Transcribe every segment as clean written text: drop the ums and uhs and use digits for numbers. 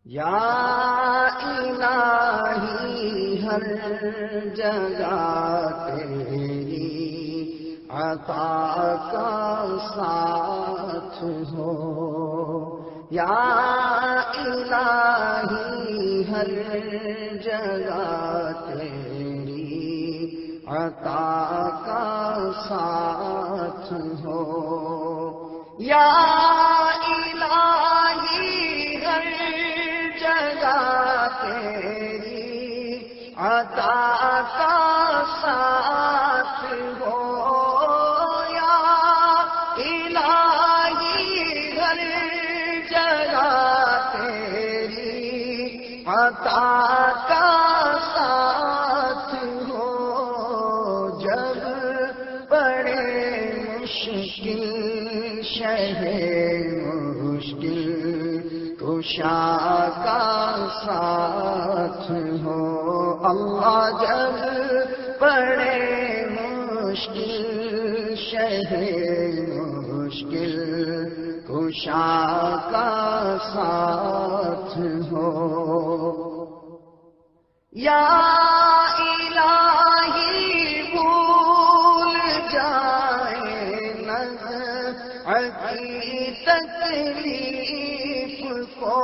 یا الہی ہر جگہ تیری عطا کا ساتھ ہو، یا الہی ہر جگہ تیری عطا کا ساتھ ہو، یا الہی ہر جگہ تیری عطا کا ساتھ ہو، یا الہی ہر جگہ تیری عطا کا ساتھ ہو، جب بڑے مشکل شہ مشکل کشا کا ساتھ ہو، اللہ جب بڑے مشکل شہ مشکل کشا کا ساتھ ہو، یا الہی بھول جائے نزعتی تکلیف کو،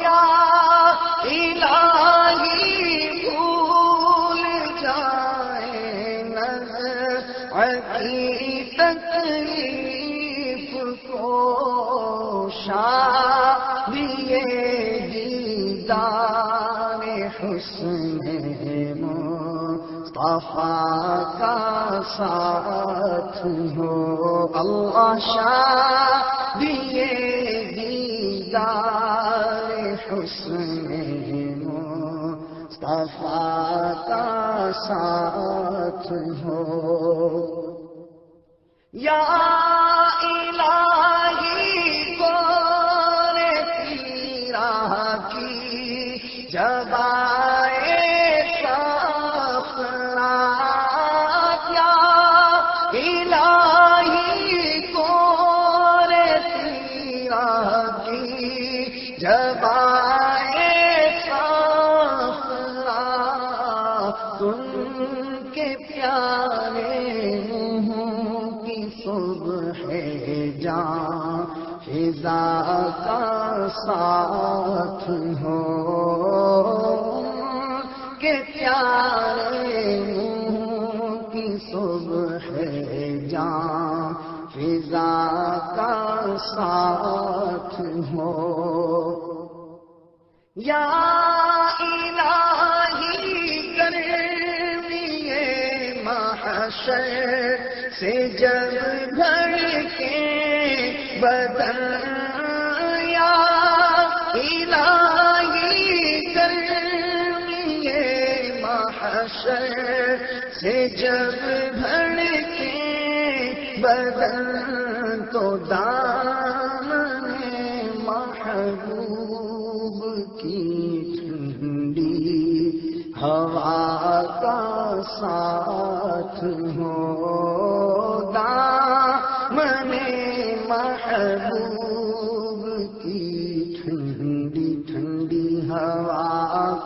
یا الہی بھول جائے نزعتی تکلیف کو، شادی دیدار حسن مصطفیٰ کا ساتھ ہو، اللہ شادی دیدار حسن مصطفیٰ کا ساتھ ہو، یا الہی کون تیرا کی جب آئے سفرات، یا الہی کون تیرا کی جب آئے سفرات، تم کے پیارے صبح جاں فضا کا ساتھ ہو، کہ پیارے کی صبح جاں فضا کا ساتھ ہو، یا الہی گرمیِ محشر سے جب بھر کے بدن، یا الہی گرمیِ محشر سے جب بھر کے بدن، تو دامن محبوب کی ٹھنڈی ہوا کا ساتھ ہو، دامن محبوب کی ٹھنڈی ٹھنڈی ہوا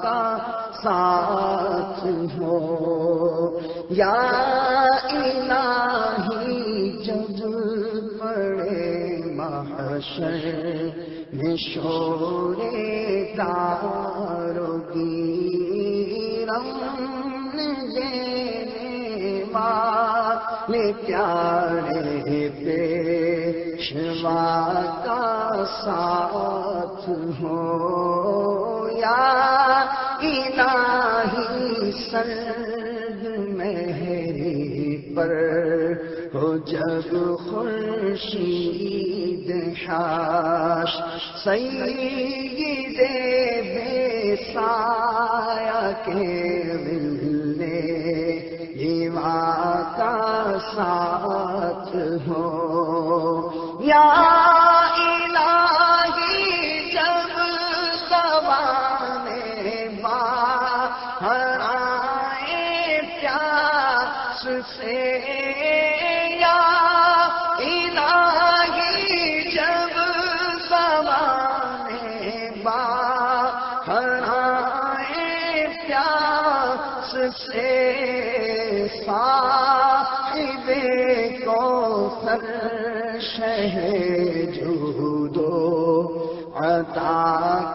کا ساتھ ہو، یا الہی جب پڑے محشر میں شور دارو گیرم دینے والے پیارے پیشوا کا ساتھ ہو، یا الہی سرد مہری پر ہو جب خورشید حاش، سید بے سایہ کے ظلِ لیوا کا ساتھ ہو، یا الہی جب زبانِ باہر آئے پیاس سے، یا الہی جب زبانِ باہر شہ جود و عطا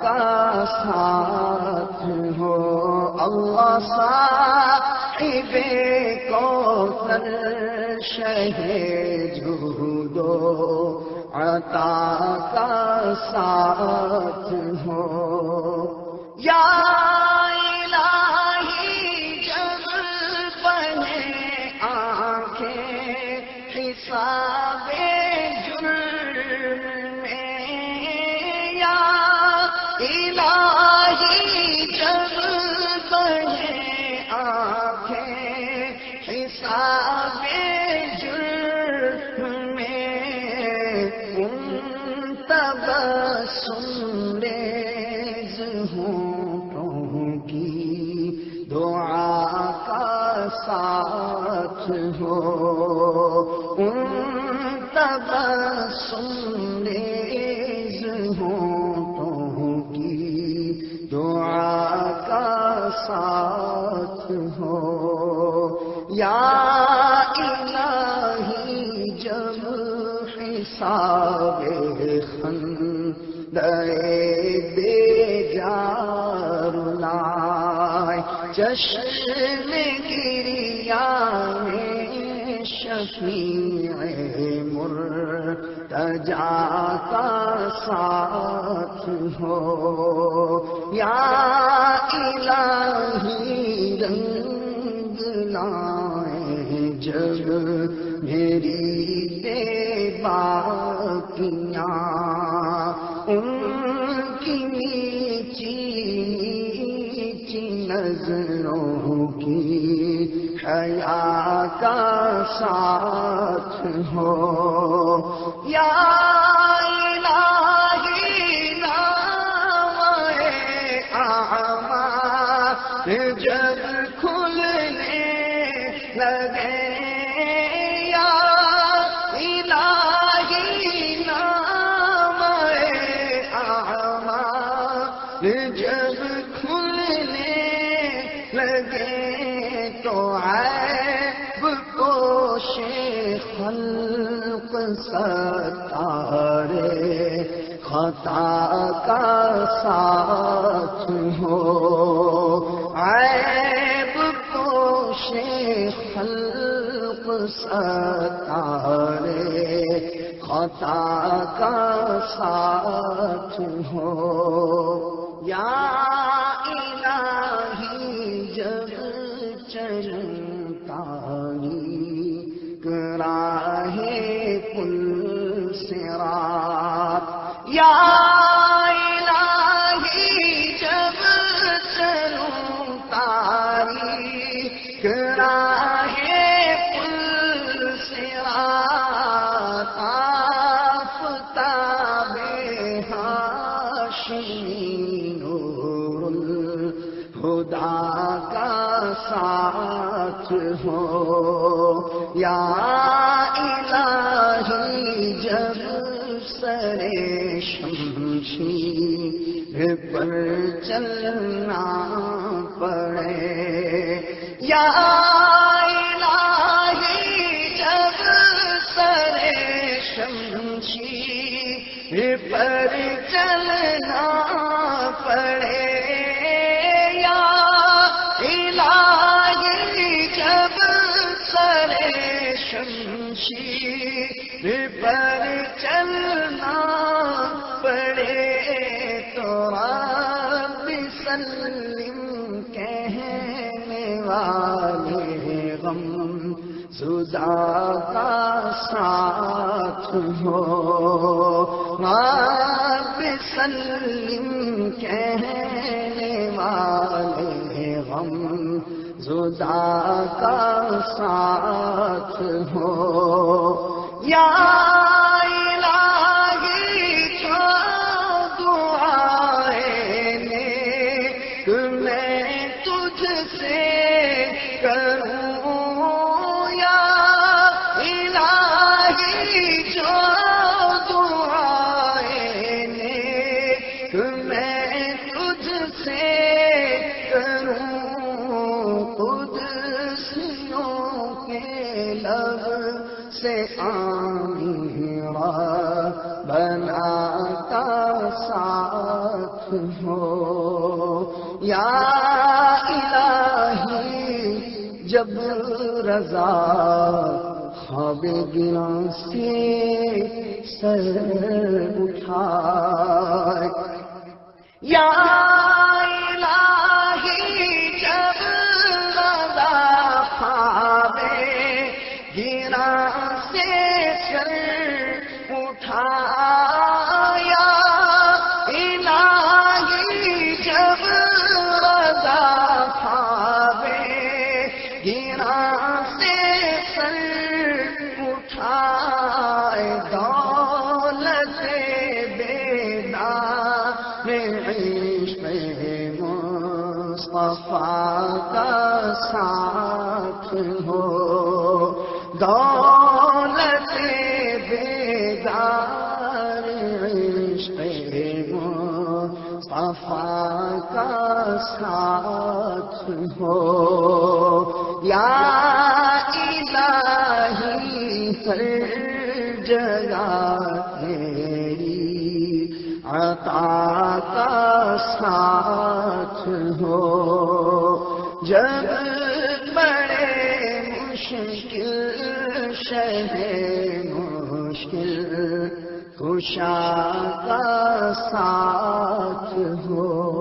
کا ساتھ ہو اللہ صاحب کوثر شہ جود و عطا کا ساتھ ہو یا الہی جب بنے آنکھیں حساب جرم میں یا الہی جب بنے آنکھیں حساب جرم میں ان تبسم ریز ہونٹوں کی دعا کا ساتھ ہو ان تبسم ریز ہونٹوں کی دعا کا ساتھ ہو یا الہی جب حساب خندۂ بیجار لائے چشم گریہ میں شفیع مرتجا کا ساتھ ہو یا الہی رنگ لائے جب میری بے باکیاں ان کی نیچی نیچی نظروں کی حیا کا ساتھ ہو یا الہی نام اعمال جب کھلنے لگے یا الہی نام اعمال جب کھلنے لگے تو عیب پوش خلق ستارے خطا کا ساتھ ہو عیب پوش خلق ستارے خطا کا ساتھ ہو یا الہی جب چلتا راہ پل صراط یا الہی جب چلوں تاریخ راہ پل صراط آفتاب ہاشمی نور الہدی کا ساتھ ہو یا الہی جب سر شمشیر پر چلنا پڑے یا الہی جب سر شمشیر پر چلنا پڑے شمشیر پر چلنا پڑے تو رب سلم کہنے والے غم زدہ کا ساتھ ہو رب سلم کہنے والے غم زدہ کا ساتھ ہو یا الہی جو دعائیں نیک میں تجھ سے کروں یا الہی جو دعائیں نیک میں تجھ سے کروں قدسیوں کے لب سے آمین ساتھ ہو یا الہی جب رضا خواب گراں سے سر اٹھائے یا الہی جب رضا خواب گراں سے سر اٹھایا الہی جب رضا خواب گراں سے سر اٹھائے دولت بیدار عشق مصطفیٰ کا ساتھ ہو دولت بیدار عشق مصطفیٰ کا ساتھ ہو یا الہی ہر جگہ تیری عطا کا ساتھ ہو جب بڑے مشکل شہ مشکل کشا کا ساتھ ہو